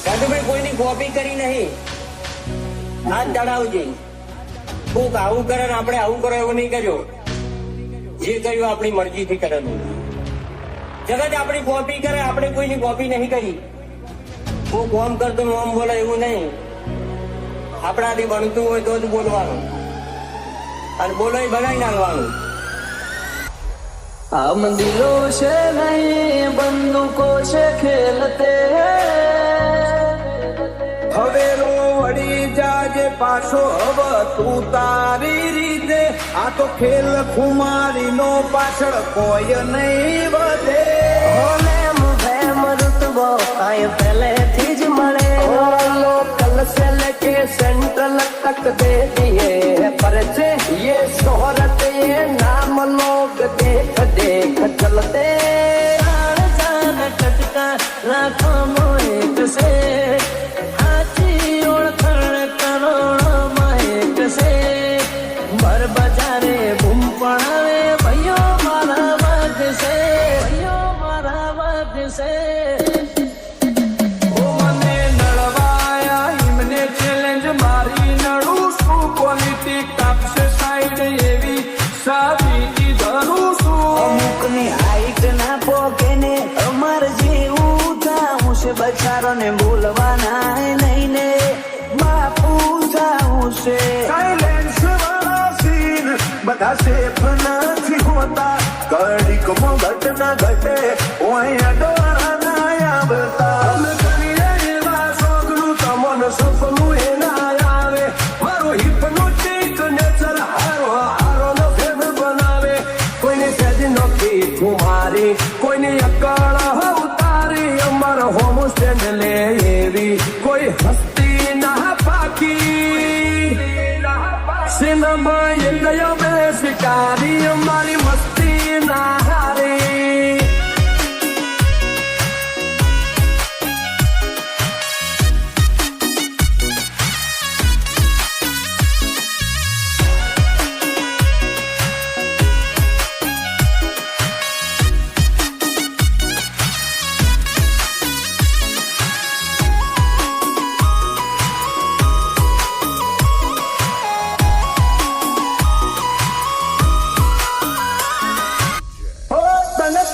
દાદુભાઈ કોઈની કોપી કરી નહીં. હાથ ચડાવજે. કોક આવું કરે ને આપણે આવું કરો એવું નહીં કર્યો. જે કર્યું આપણી મરજીથી કરેલું. જગત આપણી કોપી કરે, આપણે કોઈની કોપી નહીં કરી. કોક ઓમ કરતું ઓમ બોલે એવું નહીં. આપણાથી બનતું હોય તો જ બોલવાનું, અને બોલો એ બનાવી નાખવાનું. हम दिलों से नहीं बंदूकों से खेलते હવેલો વળી જાજે પાછો હવે તું તારી રીતે. આ તો ખેલ ખુમારી નો પાછળ કોઈ નહીં વધે. પ્રેમ પ્રેમ રુતબો કાય પહેલેથી જ મળે. લોકલ से लेके सेंट्रल तक दे दिए परचे. ये शोहरत ये नाम लोग देख देख चलते. जान टटका રાખો મોએક से આછી ઓળખણ કરોડોમાં એક से. બર બજારે બૂમ પડાવે ભાઈઓ મારા વાગ से. ભાઈઓ મારા વાગ से. મને નળવાયા એમને ચેલેન્જ મારી નડું છું. પોલિટિક કાપશે સાઈડ એવી સાબિતી ધરું છું. અમુકની હાઈટ ના પોકે ને અમાર જેવું થાવું છે. બચારો ને બોલવાના નહીં ને બાપુ થાવું છે. સાયલેન્સ વાળા સીન બધા સેફ નથી હોતા. ઘડીકમાં ઘટના ઘટે ઓય ડોળા ના આવતા. અમે કરીએ એવા શોખનું તમને સપનું એ ના આવે. મારો હિપ્નોટિક નેચર હારો હારો નો ફેર બનાવે. કોઈને સેજ નોખી કુમારી, કોઈની અકળ ઉતારી. અમારો હોમ સ્ટેન્ડ લે એવી કોઈ હસ્તી ના પાકી. સિનેમા એ ગયો બે શિકારી. અમારી મસ્તી ના હારી.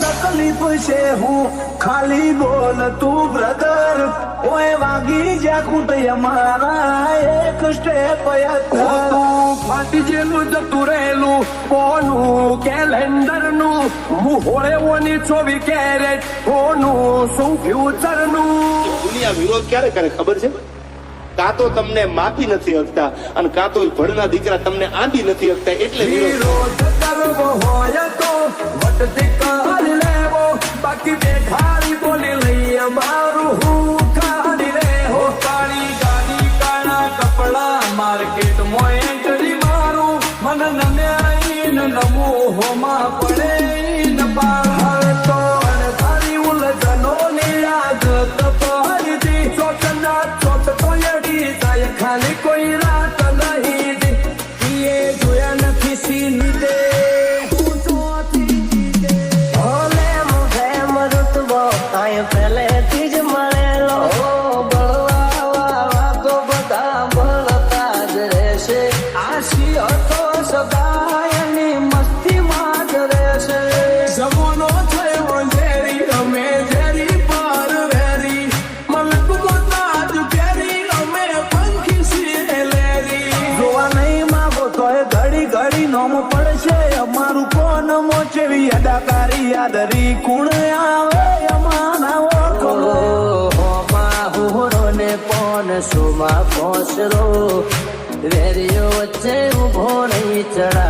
તકલીફ છે હું ખાલી બોલ તું બ્રધર. ઓય વાગી જા કુટે અમારા એક સ્ટેપ તું ફાટી જેલું જતું રહેલું કોનું કેલેન્ડર નું. હું હોળે ઓની 24 કેરેટ કોનું શું ફ્યુચર નું. દુનિયા વિરોધ ક્યારે કરે ખબર છે? કાં તો તમને માફી નથી શકતા, અને કાં તો ભણના દીકરા તમને આંધી નથી શકતા, એટલે વિરોધ કરવો હોય તો વટથી કરી લેવો. બાકી બેઠાડી બોલી લઈએ મારું હું કાઢી રે. હો કાળી ગાડી કાળા કપડા માર્કેટ માં એન્ટ્રી મારું. મને નમ્યા ન નમું હોમાં પડે ન પાર. તો અણધારી ઉલઝનો ની યાદ તપહરતી. ચોટના ચોટ તો યડી જાય ખાલી કોઈ રાત નહીં. એ જોયા નથી સીની દે પહેલેથી જ મળેલો. બળવા તો બધા બળતા જ રહેશે. આશી હતો સદાયની મસ્તીમાં જ રહેશે. જમોનો થયો ઝેરી અમે ઝેરી પાર વેરી. મલક મોતાજ કેરી અમે પંખી છીએ લેરી. જોવા નહીં માંગો તોય ઘડી ઘડી નોમ પડશે અમારું. કોણ મોચેવી અદાકારી યાદરી કુણ આવે અમારા ઓળખો. હુરો ને પોન સુમાં પોસરો વેરીઓ વચ્ચે ઉભો નહીં ચડા.